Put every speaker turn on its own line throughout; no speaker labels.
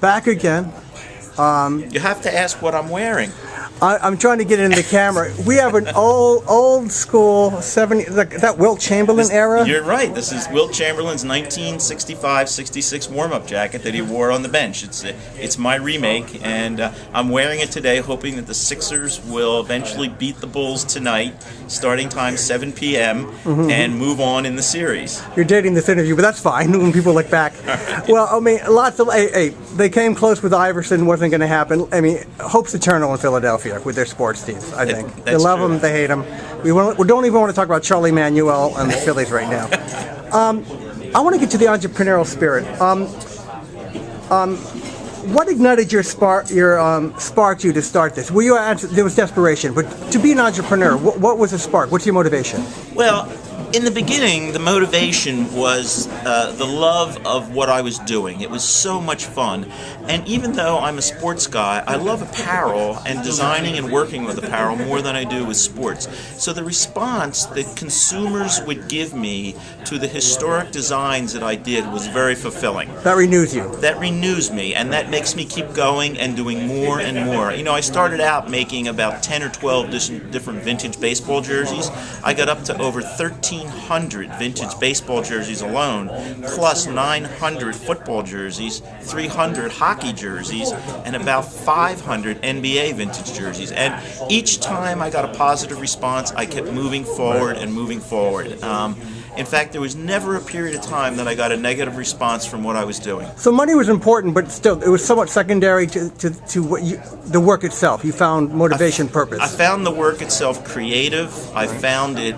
Back again.
You have to ask what I'm wearing.
I'm trying to get it in the camera. We have an old school 70, like that Wilt Chamberlain era.
You're right. This is Wilt Chamberlain's 1965-66 warm-up jacket that he wore on the bench. It's my remake, and I'm wearing it today, hoping that the Sixers will eventually beat the Bulls tonight, starting time 7 p.m., and move on in the series.
You're dating this interview, but that's fine when people look back. Well, I mean, lots of they came close with Iverson, wasn't going to happen. I mean, hope's eternal in Philadelphia with their sports teams, I think. They love them, they hate them. We don't even want to talk about Charlie Manuel and the Phillies right now. I want to get to the entrepreneurial spirit. What ignited your sparked you to start this? There was desperation, but to be an entrepreneur, what was the spark? What's your motivation?
Well, in the beginning, the motivation was the love of what I was doing. It was so much fun. And even though I'm a sports guy, I love apparel and designing and working with apparel more than I do with sports. So the response that consumers would give me to the historic designs that I did was very fulfilling.
That renews you.
That renews me, and that makes me keep going and doing more and more. You know, I started out making about 10 or 12 different vintage baseball jerseys. I got up to over 1,300 vintage baseball jerseys alone, plus 900 football jerseys, 300 hockey jerseys, and about 500 NBA vintage jerseys. And each time I got a positive response, I kept moving forward and moving forward. In fact, there was never a period of time that I got a negative response from what I was doing.
So money was important, but still, it was somewhat secondary to what the work itself. You found motivation, purpose.
I found the work itself creative. I found it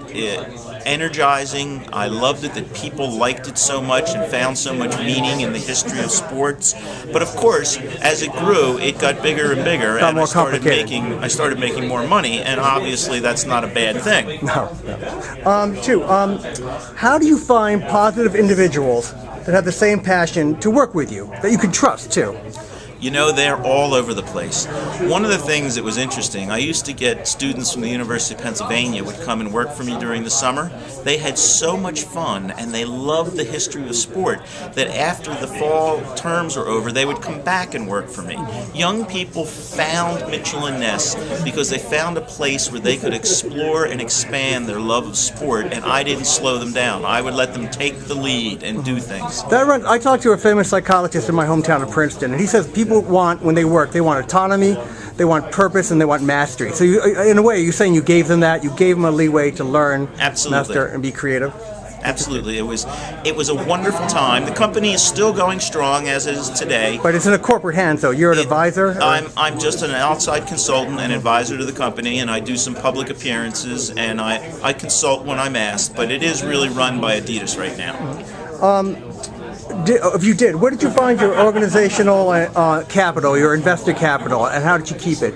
energizing. I loved it that people liked it so much and found so much meaning in the history of sports. But of course, as it grew, it got bigger and bigger, and I started making more money. And obviously, that's not a bad thing.
No. How do you find positive individuals that have the same passion to work with you, that you can trust too?
You know, they're all over the place. One of the things that was interesting, I used to get students from the University of Pennsylvania would come and work for me during the summer. They had so much fun, and they loved the history of sport, that after the fall terms were over, they would come back and work for me. Young people found Mitchell & Ness because they found a place where they could explore and expand their love of sport, and I didn't slow them down. I would let them take the lead and do things.
I talked to a famous psychologist in my hometown of Princeton, and he says people want, when they work, they want autonomy, they want purpose, and they want mastery. So in a way, you're saying you gave them that, you gave them a leeway to learn, master, and be creative?
Absolutely. It was a wonderful time. The company is still going strong as it is today.
But it's in a corporate hands, though. You're an advisor?
I'm just an outside consultant and advisor to the company, and I do some public appearances, and I consult when I'm asked, but it is really run by Adidas right now.
If you did, where did you find your organizational capital, your investor capital, and how did you keep it?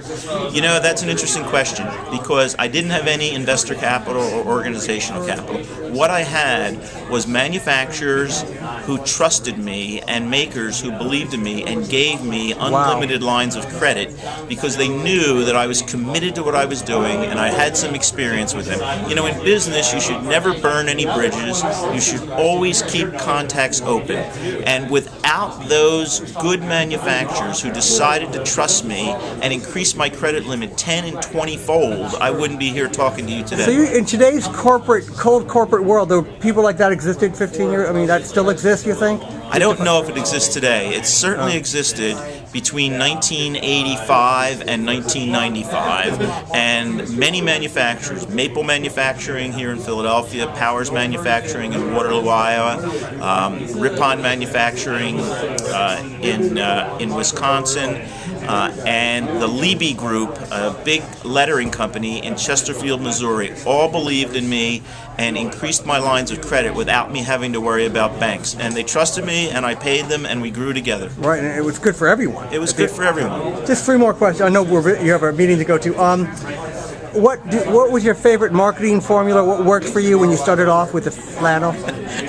You know, that's an interesting question, because I didn't have any investor capital or organizational capital. What I had was manufacturers who trusted me and makers who believed in me and gave me unlimited lines of credit because they knew that I was committed to what I was doing and I had some experience with them. You know, in business, you should never burn any bridges. You should always keep contacts open. And without those good manufacturers who decided to trust me and increase my credit limit 10 and 20-fold, I wouldn't be here talking to you today.
So in today's cold corporate world, though, people like that existed 15 years? I mean, that still exists, you think?
I don't know if it exists today. It certainly existed between 1985 and 1995, and many manufacturers, Maple Manufacturing here in Philadelphia, Powers Manufacturing in Waterloo, Iowa, Ripon Manufacturing in Wisconsin, and the Levy Group, a big lettering company in Chesterfield, Missouri, all believed in me and increased my lines of credit without me having to worry about banks. And they trusted me, and I paid them, and we grew together.
Right, and it was good for everyone.
It was good for everyone.
Just three more questions. I know you have a meeting to go to. what was your favorite marketing formula? What worked for you when you started off with the flannel?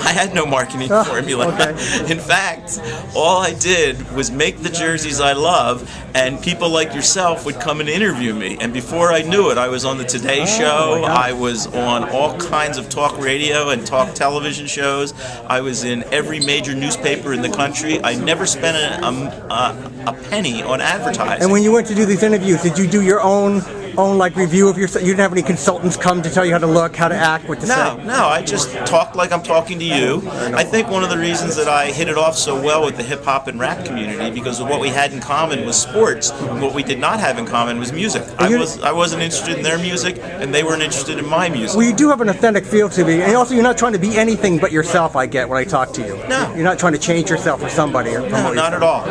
I had no marketing formula.
Okay.
In fact, all I did was make the jerseys I love, and people like yourself would come and interview me. And before I knew it, I was on the Today Show. I was on all kinds of talk radio and talk television shows. I was in every major newspaper in the country. I never spent a penny on advertising.
And when you went to do these interviews, did you do your own like review of yourself? You didn't have any consultants come to tell you how to look, how to act, what to say?
No, I just talked like I'm talking to you. I think one of the reasons that I hit it off so well with the hip-hop and rap community, because of what we had in common was sports, and what we did not have in common was music. I wasn't interested in their music, and they weren't interested in my music.
Well, you do have an authentic feel to me, and also you're not trying to be anything but yourself, I get, when I talk to you.
No.
You're not trying to change yourself for somebody. Or
No, not at all.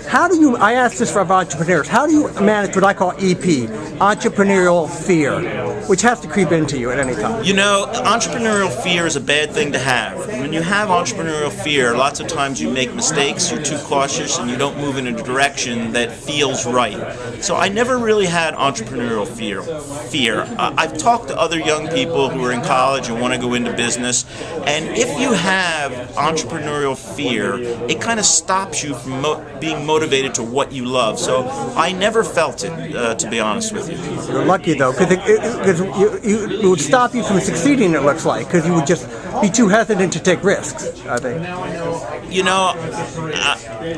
How do you, I ask this for entrepreneurs, how do you manage what I call EP, entrepreneurial fear, which has to creep into you at any time?
You know, entrepreneurial fear is a bad thing to have. When you have entrepreneurial fear, lots of times you make mistakes, you're too cautious, and you don't move in a direction that feels right. So I never really had entrepreneurial fear. I've talked to other young people who are in college and want to go into business, and if you have entrepreneurial fear, it kind of stops you from being motivated to what you love. So I never felt it, to be honest with you.
You're lucky, though, because it would stop you from succeeding, it looks like, because you would just be too hesitant to take risks, I think.
You know,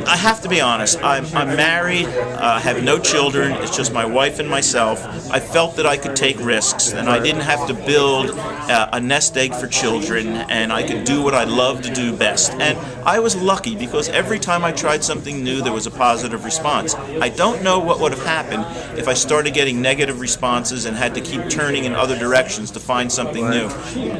I have to be honest. I'm married, have no children. It's just my wife and myself. I felt that I could take risks, and I didn't have to build a nest egg for children, and I could do what I love to do best. And I was lucky, because every time I tried something new, there was a positive response. I don't know what would have happened if I started getting negative responses and had to keep turning in other directions to find something new.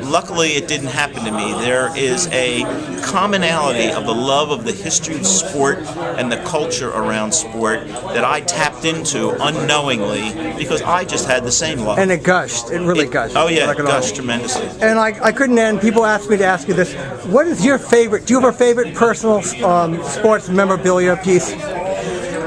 Luckily, it didn't happen to me. There is a commonality of the love of the history of sport and the culture around sport that I tapped into unknowingly, because I just had the same love.
And it gushed. It really gushed.
Oh yeah,
like
it gushed tremendously.
And I couldn't end. People ask me to ask you this. What is your favorite? Do you have a favorite personal sports memorabilia piece?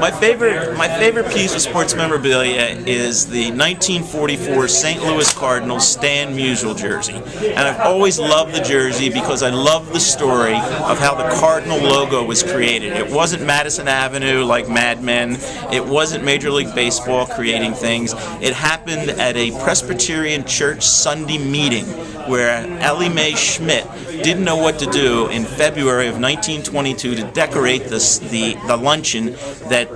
My favorite piece of sports memorabilia is the 1944 St. Louis Cardinals Stan Musial jersey. And I've always loved the jersey because I love the story of how the Cardinal logo was created. It wasn't Madison Avenue like Mad Men. It wasn't Major League Baseball creating things. It happened at a Presbyterian church Sunday meeting where Ellie Mae Schmidt didn't know what to do in February of 1922 to decorate the luncheon that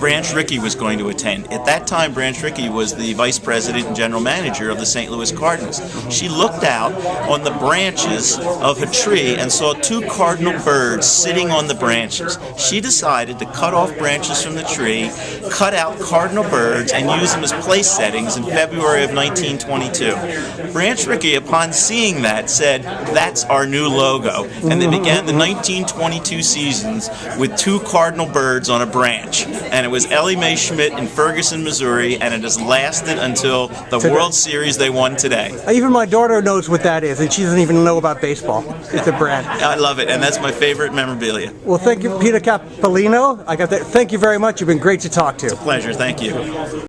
Branch Rickey was going to attend. At that time, Branch Rickey was the vice president and general manager of the St. Louis Cardinals. She looked out on the branches of a tree and saw two cardinal birds sitting on the branches. She decided to cut off branches from the tree, cut out cardinal birds, and use them as place settings in February of 1922. Branch Rickey, upon seeing that, said, "That's our new logo." And they began the 1922 seasons with two cardinal birds on a branch. And it was Ellie Mae Schmidt in Ferguson, Missouri, and it has lasted until the World Series they won today.
Even my daughter knows what that is, and she doesn't even know about baseball. It's a brand.
I love it, and that's my favorite memorabilia.
Well, thank you, Peter Capolino. Thank you very much. You've been great to talk to.
Pleasure, thank you.